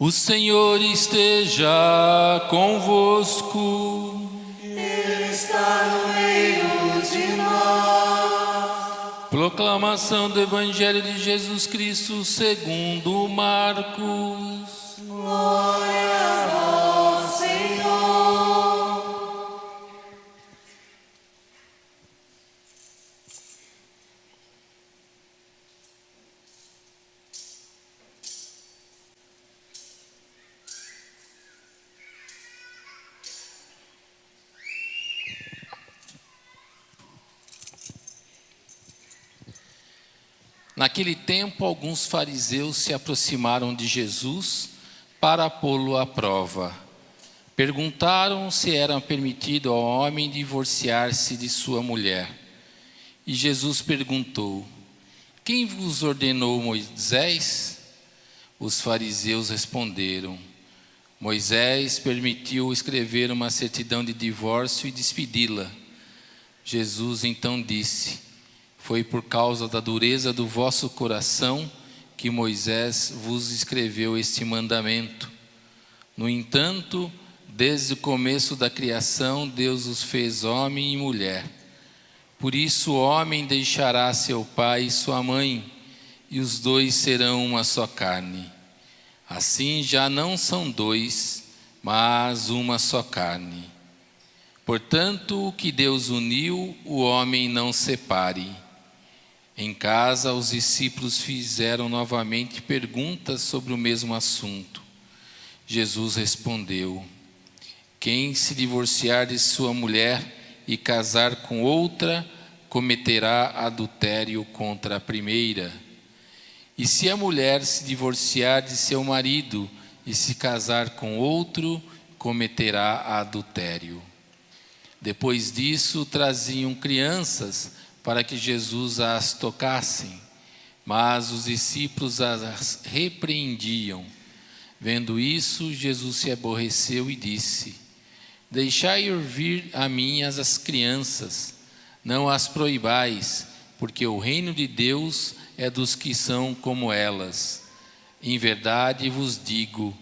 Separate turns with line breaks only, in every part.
O Senhor esteja convosco.
Ele está no meio de nós.
Proclamação do Evangelho de Jesus Cristo segundo Marcos.
Glória a vós, Senhor.
Naquele tempo, alguns fariseus se aproximaram de Jesus para pô-lo à prova. Perguntaram se era permitido ao homem divorciar-se de sua mulher. E Jesus perguntou: quem vos ordenou, Moisés? Os fariseus responderam: Moisés permitiu escrever uma certidão de divórcio e despedi-la. Jesus então disse: foi por causa da dureza do vosso coração que Moisés vos escreveu este mandamento. No entanto, desde o começo da criação, Deus os fez homem e mulher. Por isso o homem deixará seu pai e sua mãe, e os dois serão uma só carne. Assim já não são dois, mas uma só carne. Portanto, o que Deus uniu, o homem não separe. Em casa, os discípulos fizeram novamente perguntas sobre o mesmo assunto. Jesus respondeu: quem se divorciar de sua mulher e casar com outra, cometerá adultério contra a primeira. E se a mulher se divorciar de seu marido e se casar com outro, cometerá adultério. Depois disso, traziam crianças para que Jesus as tocasse, mas os discípulos as repreendiam. Vendo isso, Jesus se aborreceu e disse: deixai vir a mim as crianças, não as proibais, porque o reino de Deus é dos que são como elas. Em verdade vos digo,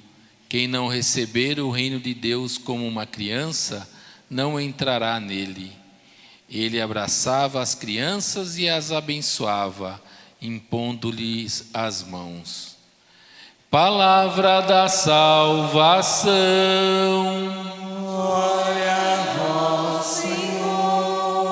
quem não receber o reino de Deus como uma criança, não entrará nele. Ele abraçava as crianças e as abençoava, impondo-lhes as mãos. Palavra da salvação.
Glória a vós, Senhor.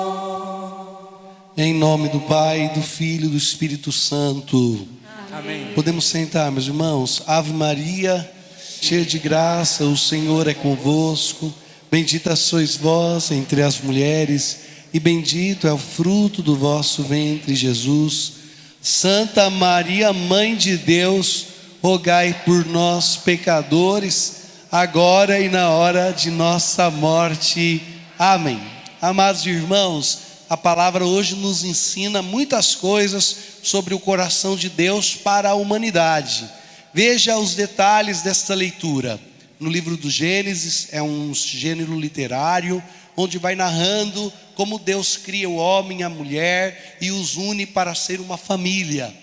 Em nome do Pai, do Filho e do Espírito Santo.
Amém.
Podemos sentar, meus irmãos. Ave Maria, cheia de graça, o Senhor é convosco. Bendita sois vós entre as mulheres, e bendito é o fruto do vosso ventre, Jesus. Santa Maria, Mãe de Deus, rogai por nós, pecadores, agora e na hora de nossa morte. Amém. Amados irmãos, a palavra hoje nos ensina muitas coisas sobre o coração de Deus para a humanidade. Veja os detalhes desta leitura. No livro do Gênesis, é um gênero literário, onde vai narrando como Deus cria o homem e a mulher e os une para ser uma família.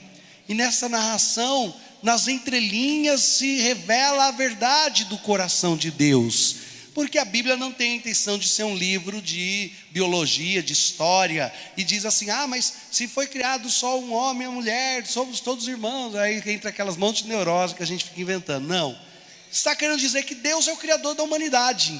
E nessa narração, nas entrelinhas se revela a verdade do coração de Deus, porque a Bíblia não tem a intenção de ser um livro de biologia, de história, e diz assim: mas se foi criado só um homem e uma mulher, somos todos irmãos, aí entra aquelas montes de neurose que a gente fica inventando. Não, está querendo dizer que Deus é o criador da humanidade,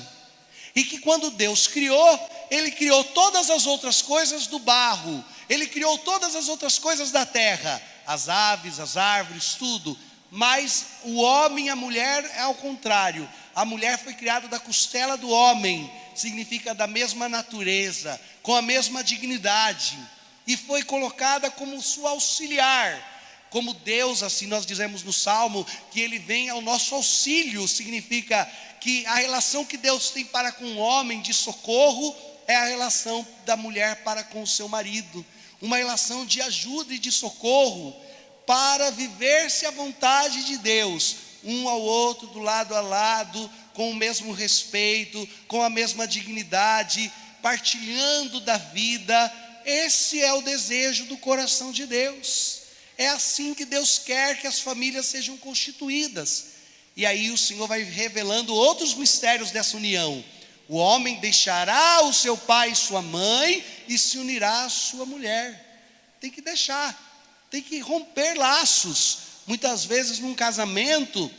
e que quando Deus criou, Ele criou todas as outras coisas do barro, Ele criou todas as outras coisas da terra, as aves, as árvores, tudo. Mas o homem e a mulher é ao contrário. A mulher foi criada da costela do homem, significa da mesma natureza, com a mesma dignidade, e foi colocada como sua auxiliar. Como Deus, assim nós dizemos no Salmo, que Ele vem ao nosso auxílio, significa que a relação que Deus tem para com o homem de socorro é a relação da mulher para com o seu marido, uma relação de ajuda e de socorro, para viver-se à vontade de Deus, um ao outro, do lado a lado, com o mesmo respeito, com a mesma dignidade, partilhando da vida. Esse é o desejo do coração de Deus. É assim que Deus quer que as famílias sejam constituídas. E aí o Senhor vai revelando outros mistérios dessa união. O homem deixará o seu pai e sua mãe e se unirá à sua mulher. Tem que deixar, tem que romper laços. Muitas vezes num casamento,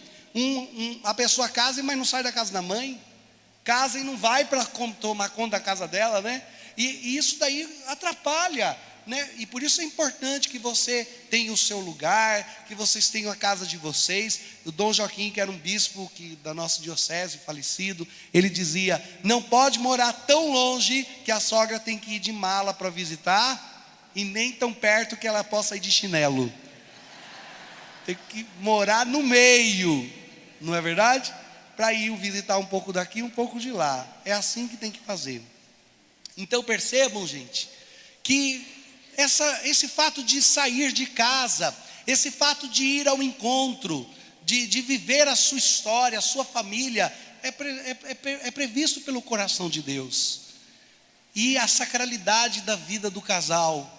a pessoa casa, mas não sai da casa da mãe. Casa e não vai para tomar conta da casa dela, né? E isso daí atrapalha, né? E por isso é importante que você tenha o seu lugar, que vocês tenham a casa de vocês. O Dom Joaquim, que era um bispo da nossa diocese, falecido, ele dizia: não pode morar tão longe que a sogra tem que ir de mala para visitar, e nem tão perto que ela possa ir de chinelo. Tem que morar no meio, não é verdade? Para ir visitar um pouco daqui, um pouco de lá. É assim que tem que fazer. Então percebam, gente, que esse fato de sair de casa, esse fato de ir ao encontro, de viver a sua história, a sua família, é previsto pelo coração de Deus. E a sacralidade da vida do casal.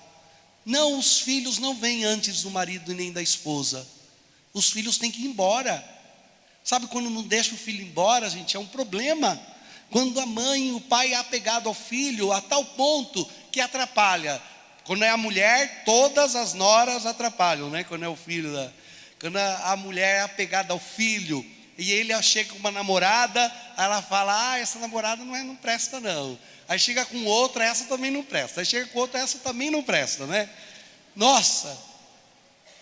Não, os filhos não vêm antes do marido e nem da esposa. Os filhos têm que ir embora. Sabe quando não deixa o filho embora, gente, é um problema. Quando a mãe e o pai é apegado ao filho a tal ponto que atrapalha. Quando é a mulher, todas as noras atrapalham, né? Quando é o filho quando a mulher é apegada ao filho e ele chega com uma namorada, ela fala: essa namorada não presta não. Aí chega com outra, essa também não presta. Aí chega com outra, essa também não presta, né? Nossa,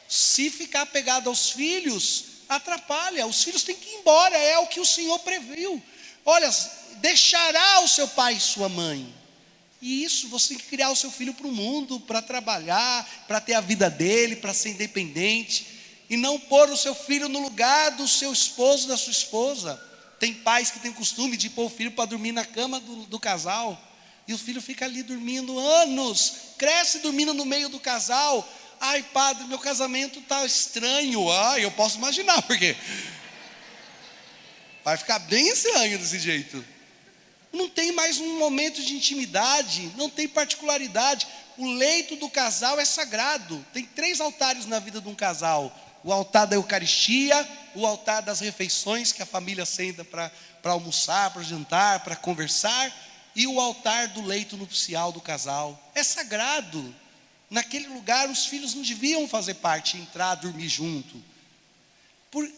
se ficar apegado aos filhos, atrapalha. Os filhos têm que ir embora, é o que o Senhor previu. Olha, deixará o seu pai e sua mãe. E isso, você tem que criar o seu filho para o mundo, para trabalhar, para ter a vida dele, para ser independente. E não pôr o seu filho no lugar do seu esposo, da sua esposa. Tem pais que têm o costume de pôr o filho para dormir na cama do casal. E o filho fica ali dormindo anos, cresce dormindo no meio do casal. Ai, padre, meu casamento está estranho. Eu posso imaginar, porque vai ficar bem estranho desse jeito. Não tem mais um momento de intimidade, não tem particularidade. O leito do casal é sagrado. Tem 3 altares na vida de um casal: o altar da Eucaristia, o altar das refeições que a família senta para almoçar, para jantar, para conversar, e o altar do leito nupcial do casal. É sagrado. Naquele lugar os filhos não deviam fazer parte, entrar, dormir junto.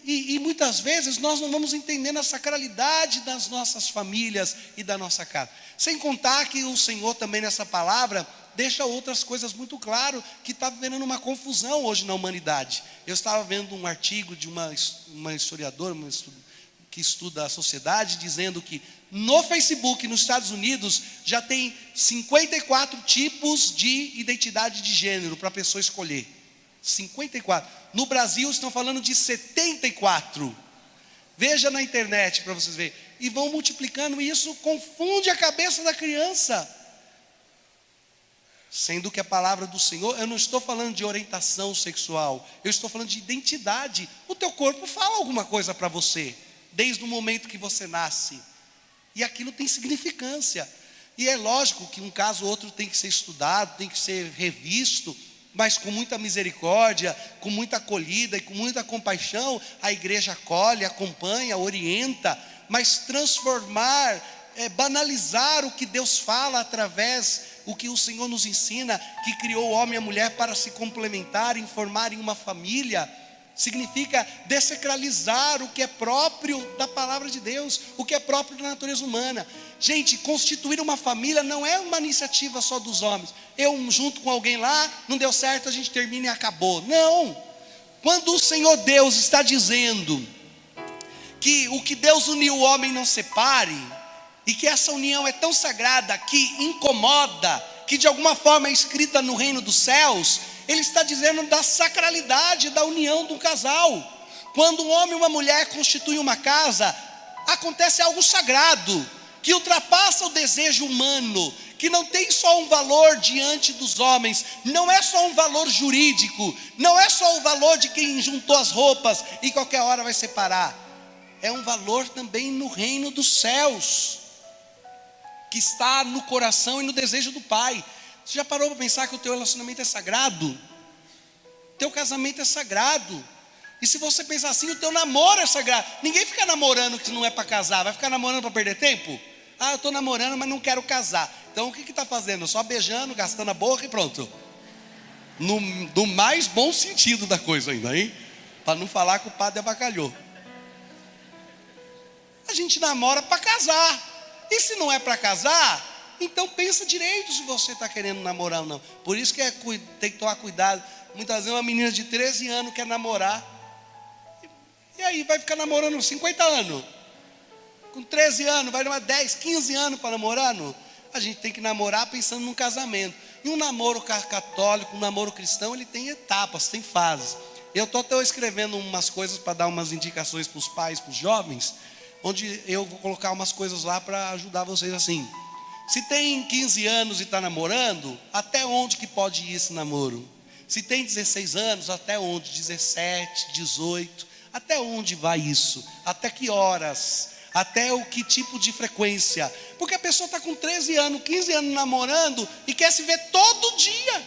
E muitas vezes nós não vamos entendendo a sacralidade das nossas famílias e da nossa casa. Sem contar que o Senhor também nessa palavra deixa outras coisas muito claro, que está vendo uma confusão hoje na humanidade. Eu estava vendo um artigo de uma historiadora que estuda a sociedade, dizendo que no Facebook, nos Estados Unidos, já tem 54 tipos de identidade de gênero para a pessoa escolher. 54. No Brasil estão falando de 74. Veja na internet para vocês verem. E vão multiplicando, e isso confunde a cabeça da criança. Sendo que a palavra do Senhor, eu não estou falando de orientação sexual, eu estou falando de identidade. O teu corpo fala alguma coisa para você, desde o momento que você nasce. E aquilo tem significância. E é lógico que um caso ou outro tem que ser estudado, tem que ser revisto, mas com muita misericórdia, com muita acolhida e com muita compaixão, a igreja acolhe, acompanha, orienta, mas transformar, banalizar o que Deus fala através, o que o Senhor nos ensina, que criou o homem e a mulher para se complementarem, formarem uma família, significa desacralizar o que é próprio da palavra de Deus, o que é próprio da natureza humana. Gente, constituir uma família não é uma iniciativa só dos homens. Eu junto com alguém lá, não deu certo, a gente termina e acabou. Não. Quando o Senhor Deus está dizendo que o que Deus uniu o homem não separe, e que essa união é tão sagrada que incomoda, que de alguma forma é escrita no reino dos céus, Ele está dizendo da sacralidade da união do casal. Quando um homem e uma mulher constituem uma casa, acontece algo sagrado, que ultrapassa o desejo humano, que não tem só um valor diante dos homens, não é só um valor jurídico, não é só o valor de quem juntou as roupas e qualquer hora vai separar. É um valor também no reino dos céus, que está no coração e no desejo do Pai. Você já parou para pensar que o teu relacionamento é sagrado? Teu casamento é sagrado. E se você pensar assim, o teu namoro é sagrado. Ninguém fica namorando que não é para casar. Vai ficar namorando para perder tempo? Ah, eu estou namorando, mas não quero casar. Então o que está fazendo? Só beijando, gastando a boca e pronto. No mais bom sentido da coisa ainda, hein? Para não falar que o padre avacalhou. A gente namora para casar. E se não é para casar, então pensa direito se você está querendo namorar ou não. Por isso que tem que tomar cuidado. Muitas vezes uma menina de 13 anos quer namorar. E aí vai ficar namorando 50 anos. Com 13 anos, vai demorar 10, 15 anos para namorar? Não. A gente tem que namorar pensando num casamento. E um namoro católico, um namoro cristão, ele tem etapas, tem fases. Eu estou até escrevendo umas coisas para dar umas indicações para os pais, para os jovens, onde eu vou colocar umas coisas lá para ajudar vocês assim. Se tem 15 anos e está namorando, até onde que pode ir esse namoro? Se tem 16 anos, até onde? 17, 18, até onde vai isso? Até que horas? Até o que tipo de frequência? Porque a pessoa está com 13 anos, 15 anos namorando e quer se ver todo dia.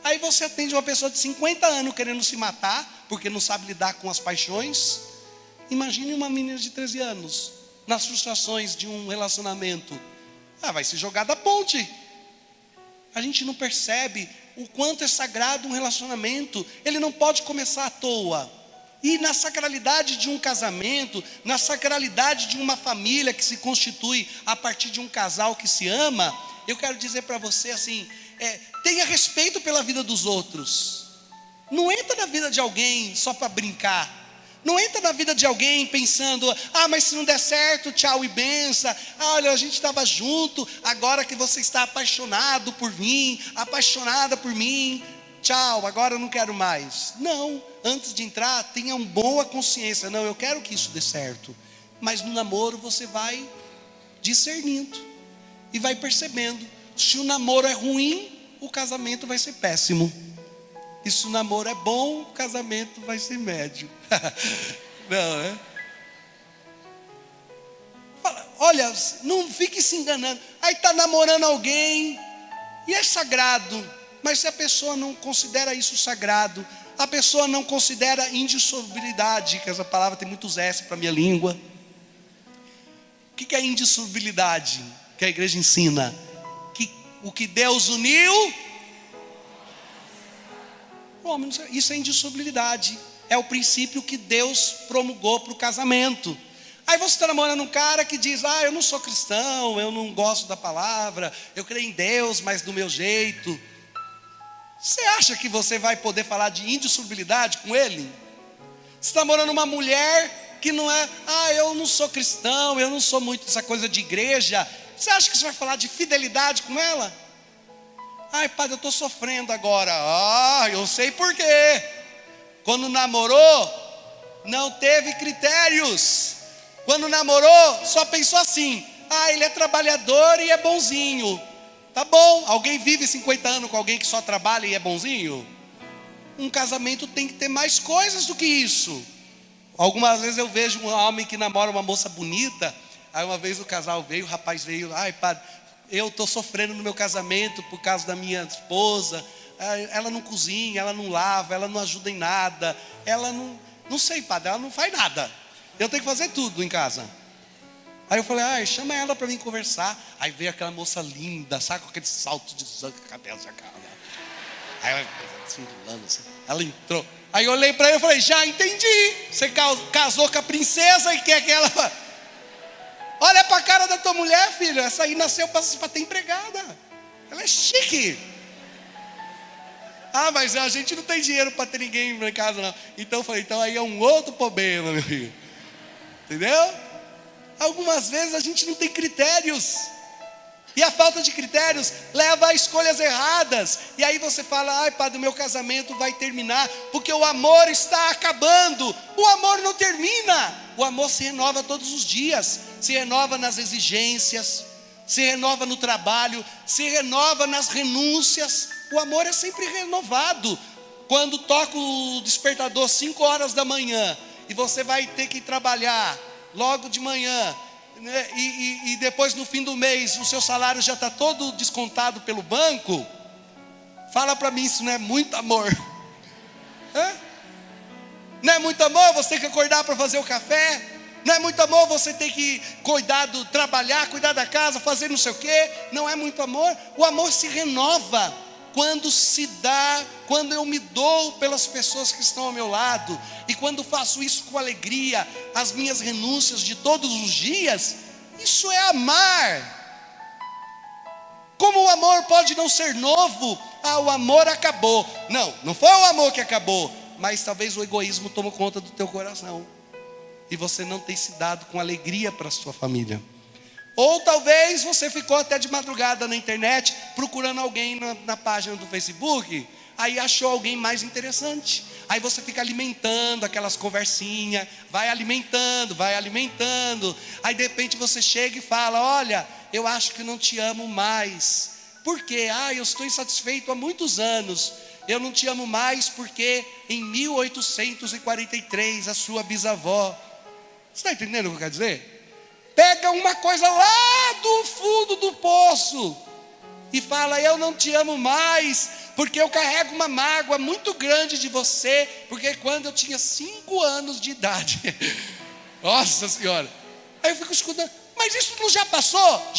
Aí você atende uma pessoa de 50 anos querendo se matar, porque não sabe lidar com as paixões. Imagine uma menina de 13 anos, nas frustrações de um relacionamento. Vai se jogar da ponte. A gente não percebe o quanto é sagrado um relacionamento. Ele não pode começar à toa. E na sacralidade de um casamento, na sacralidade de uma família que se constitui a partir de um casal que se ama, eu quero dizer para você assim, tenha respeito pela vida dos outros. Não entra na vida de alguém só para brincar. Não entra na vida de alguém pensando, mas se não der certo, tchau e benção. Olha, a gente estava junto, agora que você está apaixonado por mim, apaixonada por mim, tchau, agora eu não quero mais. Não, antes de entrar, tenha uma boa consciência. Não, eu quero que isso dê certo. Mas no namoro você vai discernindo e vai percebendo. Se o namoro é ruim, o casamento vai ser péssimo. E se o namoro é bom, o casamento vai ser médio. Não, é? Olha, não fique se enganando. Aí está namorando alguém e é sagrado. Mas se a pessoa não considera isso sagrado, a pessoa não considera indissolubilidade, que essa palavra tem muitos S para a minha língua. O que é indissolubilidade? Que a igreja ensina que o que Deus uniu, isso é indissolubilidade. É o princípio que Deus promulgou para o casamento. Aí você está namorando um cara que diz, eu não sou cristão, eu não gosto da palavra, eu creio em Deus, mas do meu jeito. Você acha que você vai poder falar de indissolubilidade com ele? Você está namorando uma mulher que não é, eu não sou cristão, eu não sou muito dessa coisa de igreja. Você acha que você vai falar de fidelidade com ela? Padre, eu estou sofrendo agora. Eu sei por quê. Quando namorou, não teve critérios. Quando namorou, só pensou assim, ele é trabalhador e é bonzinho. Tá bom, alguém vive 50 anos com alguém que só trabalha e é bonzinho? Um casamento tem que ter mais coisas do que isso. Algumas vezes eu vejo um homem que namora uma moça bonita. Aí uma vez o casal veio, o rapaz veio, padre, eu estou sofrendo no meu casamento por causa da minha esposa. Ela não cozinha, ela não lava, ela não ajuda em nada. Ela não sei, padre, ela não faz nada. Eu tenho que fazer tudo em casa. Aí eu falei, chama ela para mim conversar. Aí veio aquela moça linda, sabe, com aquele salto de sangue, cabelo de cara. Aí ela assim, ela entrou. Aí eu olhei para ela e falei, já entendi. Você casou com a princesa e quer que ela... Olha para a cara da tua mulher, filho. Essa aí nasceu para ter empregada. Ela é chique. Mas a gente não tem dinheiro para ter ninguém em casa, não. Então eu falei, então aí é um outro problema, meu filho. Entendeu? Algumas vezes a gente não tem critérios. E a falta de critérios leva a escolhas erradas. E aí você fala, padre, o meu casamento vai terminar porque o amor está acabando. O amor não termina. O amor se renova todos os dias. Se renova nas exigências, se renova no trabalho, se renova nas renúncias. O amor é sempre renovado. Quando toca o despertador 5 horas da manhã e você vai ter que trabalhar logo de manhã, né? E depois no fim do mês o seu salário já está todo descontado pelo banco. Fala para mim, isso não é muito amor? Não é muito amor você ter que acordar para fazer o café? Não é muito amor você ter que trabalhar, cuidar da casa, fazer não sei o quê? Não é muito amor? O amor se renova quando se dá, quando eu me dou pelas pessoas que estão ao meu lado, e quando faço isso com alegria, as minhas renúncias de todos os dias. Isso é amar. Como o amor pode não ser novo? O amor acabou. Não foi o amor que acabou, mas talvez o egoísmo tomou conta do teu coração, e você não tem se dado com alegria para a sua família. Ou talvez você ficou até de madrugada na internet, procurando alguém na página do Facebook, aí achou alguém mais interessante. Aí você fica alimentando aquelas conversinhas, vai alimentando. Aí de repente você chega e fala: olha, eu acho que não te amo mais. Por quê? Eu estou insatisfeito há muitos anos. Eu não te amo mais porque em 1843 a sua bisavó... Você está entendendo o que eu quero dizer? Pega uma coisa lá do fundo do poço e fala: eu não te amo mais porque eu carrego uma mágoa muito grande de você, porque quando eu tinha 5 anos de idade... Nossa Senhora. Aí eu fico escutando: mas isso não já passou?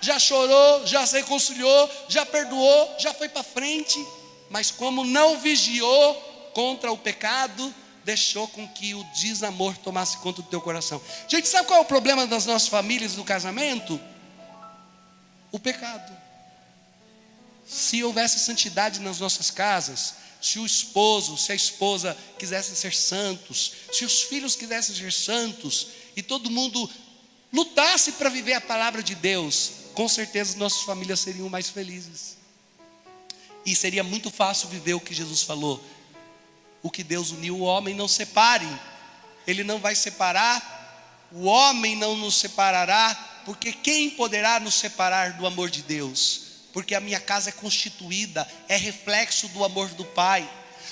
Já chorou, já se reconciliou, já perdoou, já foi para frente. Mas como não vigiou contra o pecado, deixou com que o desamor tomasse conta do teu coração. Gente, sabe qual é o problema das nossas famílias do casamento? O pecado. Se houvesse santidade nas nossas casas, se o esposo, se a esposa quisessem ser santos, se os filhos quisessem ser santos, e todo mundo lutasse para viver a palavra de Deus, com certeza nossas famílias seriam mais felizes. E seria muito fácil viver o que Jesus falou: o que Deus uniu, o homem não separe. Ele não vai separar, o homem não nos separará, porque quem poderá nos separar do amor de Deus? Porque a minha casa é constituída, é reflexo do amor do Pai.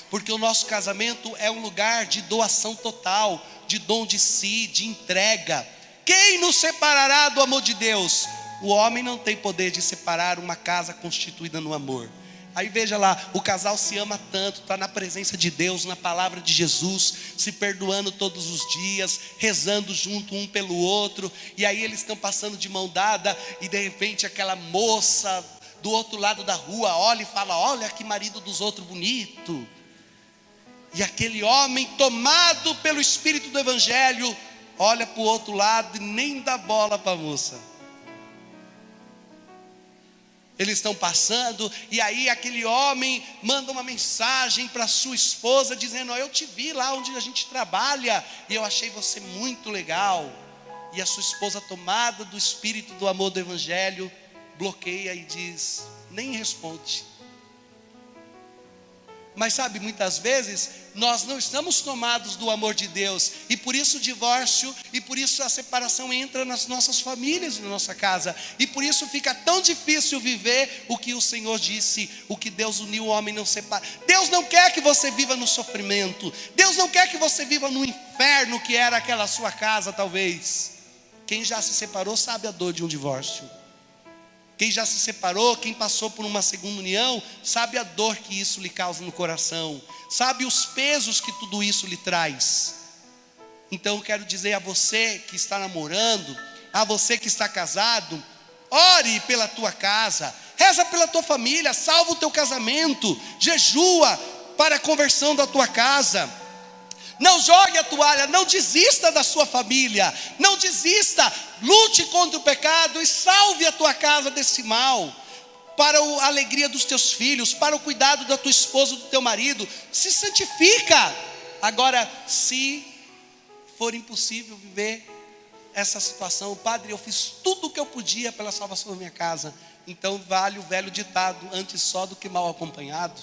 Porque o nosso casamento é um lugar de doação total, de dom de si, de entrega. Quem nos separará do amor de Deus? O homem não tem poder de separar uma casa constituída no amor. Aí veja lá, o casal se ama tanto, está na presença de Deus, na palavra de Jesus, se perdoando todos os dias, rezando junto um pelo outro. E aí eles estão passando de mão dada, e de repente aquela moça do outro lado da rua olha e fala: olha que marido dos outros bonito. E aquele homem, tomado pelo Espírito do Evangelho, olha para o outro lado e nem dá bola para a moça. Eles estão passando, e aí aquele homem manda uma mensagem para sua esposa dizendo: eu te vi lá onde a gente trabalha, e eu achei você muito legal. E a sua esposa, tomada do espírito do amor do Evangelho, bloqueia e diz: nem responde. Mas sabe, muitas vezes nós não estamos tomados do amor de Deus, e por isso o divórcio, e por isso a separação entra nas nossas famílias, na nossa casa, e por isso fica tão difícil viver o que o Senhor disse: o que Deus uniu, o homem não separa. Deus não quer que você viva no sofrimento, Deus não quer que você viva no inferno que era aquela sua casa talvez. Quem já se separou sabe a dor de um divórcio. Quem já se separou, quem passou por uma segunda união, sabe a dor que isso lhe causa no coração, sabe os pesos que tudo isso lhe traz. Então eu quero dizer a você que está namorando, a você que está casado: ore pela tua casa, reza pela tua família, salva o teu casamento, jejua para a conversão da tua casa. Não jogue a toalha, não desista da sua família, não desista, lute contra o pecado e salve a tua casa desse mal, para a alegria dos teus filhos, para o cuidado da tua esposa, do teu marido. Se santifica. Agora, se for impossível viver essa situação: padre, eu fiz tudo o que eu podia pela salvação da minha casa. Então vale o velho ditado: antes só do que mal acompanhado.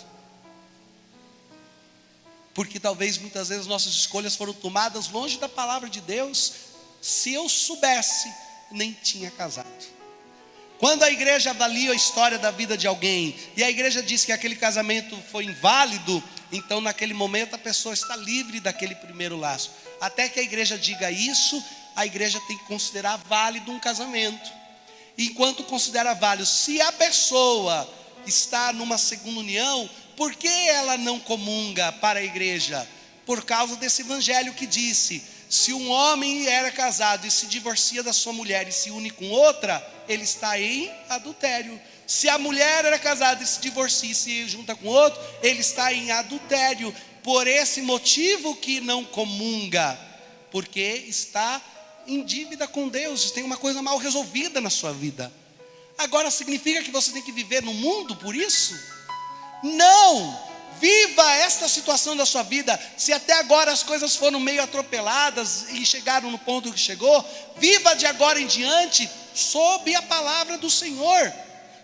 Porque talvez muitas vezes nossas escolhas foram tomadas longe da palavra de Deus. Se eu soubesse, nem tinha casado. Quando a igreja avalia a história da vida de alguém, e a igreja diz que aquele casamento foi inválido, então naquele momento a pessoa está livre daquele primeiro laço. Até que a igreja diga isso, a igreja tem que considerar válido um casamento. Enquanto considera válido, se a pessoa está numa segunda união, por que ela não comunga para a igreja? por causa desse evangelho que disse: se um homem era casado e se divorcia da sua mulher e se une com outra, ele está em adultério. Se a mulher era casada e se divorcia e se junta com outro, ele está em adultério. Por esse motivo que não comunga, porque está em dívida com Deus, tem uma coisa mal resolvida na sua vida. Agora significa que você tem que viver no mundo por isso? Não! Viva esta situação da sua vida. Se até agora as coisas foram meio atropeladas e chegaram no ponto que chegou, viva de agora em diante sob a palavra do Senhor.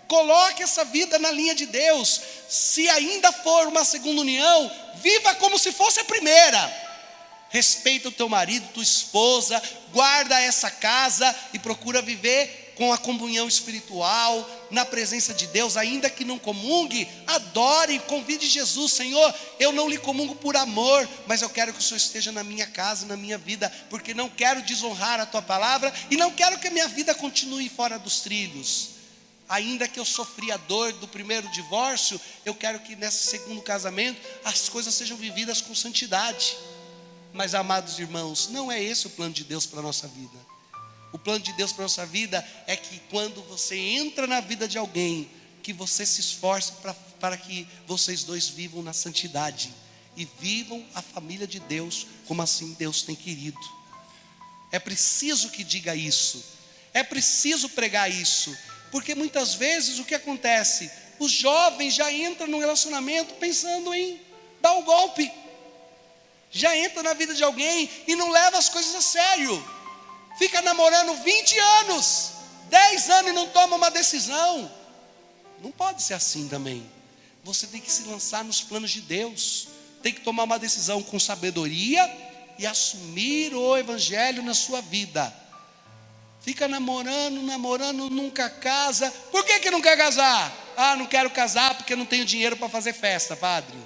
Coloque essa vida na linha de Deus. Se ainda for uma segunda união, viva como se fosse a primeira. Respeita o teu marido, tua esposa, guarda essa casa e procura viver com a comunhão espiritual, na presença de Deus, ainda que não comungue, adore, convide Jesus. Senhor, eu não lhe comungo por amor, mas eu quero que o Senhor esteja na minha casa, na minha vida, porque não quero desonrar a tua palavra e não quero que a minha vida continue fora dos trilhos. Ainda que eu sofri a dor do primeiro divórcio, eu quero que nesse segundo casamento as coisas sejam vividas com santidade. Mas, amados irmãos, não é esse o plano de Deus para a nossa vida. O plano de Deus para a nossa vida é que quando você entra na vida de alguém, que você se esforce para que vocês dois vivam na santidade e vivam a família de Deus como assim Deus tem querido. É preciso que diga isso, é preciso pregar isso, porque muitas vezes o que acontece? Os jovens já entram no relacionamento pensando em dar o golpe, já entra na vida de alguém e não leva as coisas a sério. Fica namorando 20 anos, 10 anos e não toma uma decisão. Não pode ser assim também. Você tem que se lançar nos planos de Deus. Tem que tomar uma decisão com sabedoria e assumir o evangelho na sua vida. Fica namorando, nunca casa. Por que não quer casar? Ah, não quero casar porque não tenho dinheiro para fazer festa, padre.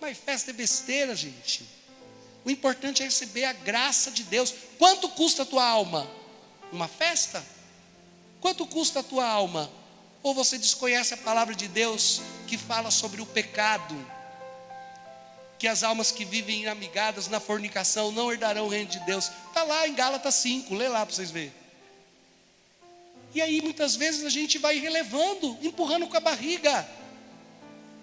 Mas festa é besteira, gente. O importante é receber a graça de Deus. Quanto custa a tua alma? Uma festa? Quanto custa a tua alma? Ou você desconhece a palavra de Deus que fala sobre o pecado? Que as almas que vivem amigadas na fornicação não herdarão o reino de Deus. Está lá em Gálatas 5, lê lá para vocês verem. E aí muitas vezes a gente vai relevando, empurrando com a barriga.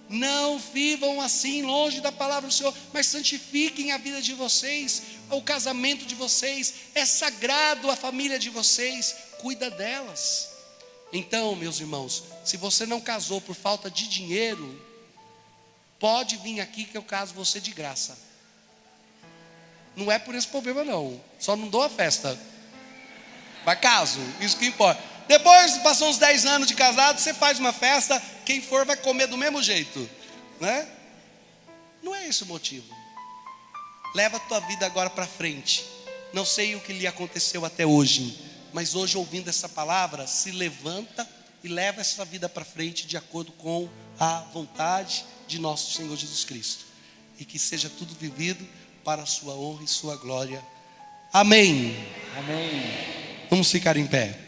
Não vivam assim longe da palavra do Senhor, mas santifiquem a vida de vocês, o casamento de vocês, é sagrado a família de vocês, cuida delas. Então, meus irmãos, se você não casou por falta de dinheiro, pode vir aqui que eu caso você de graça. Não é por esse problema não, só não dou a festa, mas caso, isso que importa. Depois, passou uns 10 anos de casado, você faz uma festa, quem for vai comer do mesmo jeito, né? Não é esse o motivo. Leva a tua vida agora para frente. Não sei o que lhe aconteceu até hoje, mas hoje, ouvindo essa palavra, se levanta e leva essa vida para frente de acordo com a vontade de nosso Senhor Jesus Cristo. E que seja tudo vivido para a sua honra e sua glória. Amém.
Amém.
Vamos ficar em pé.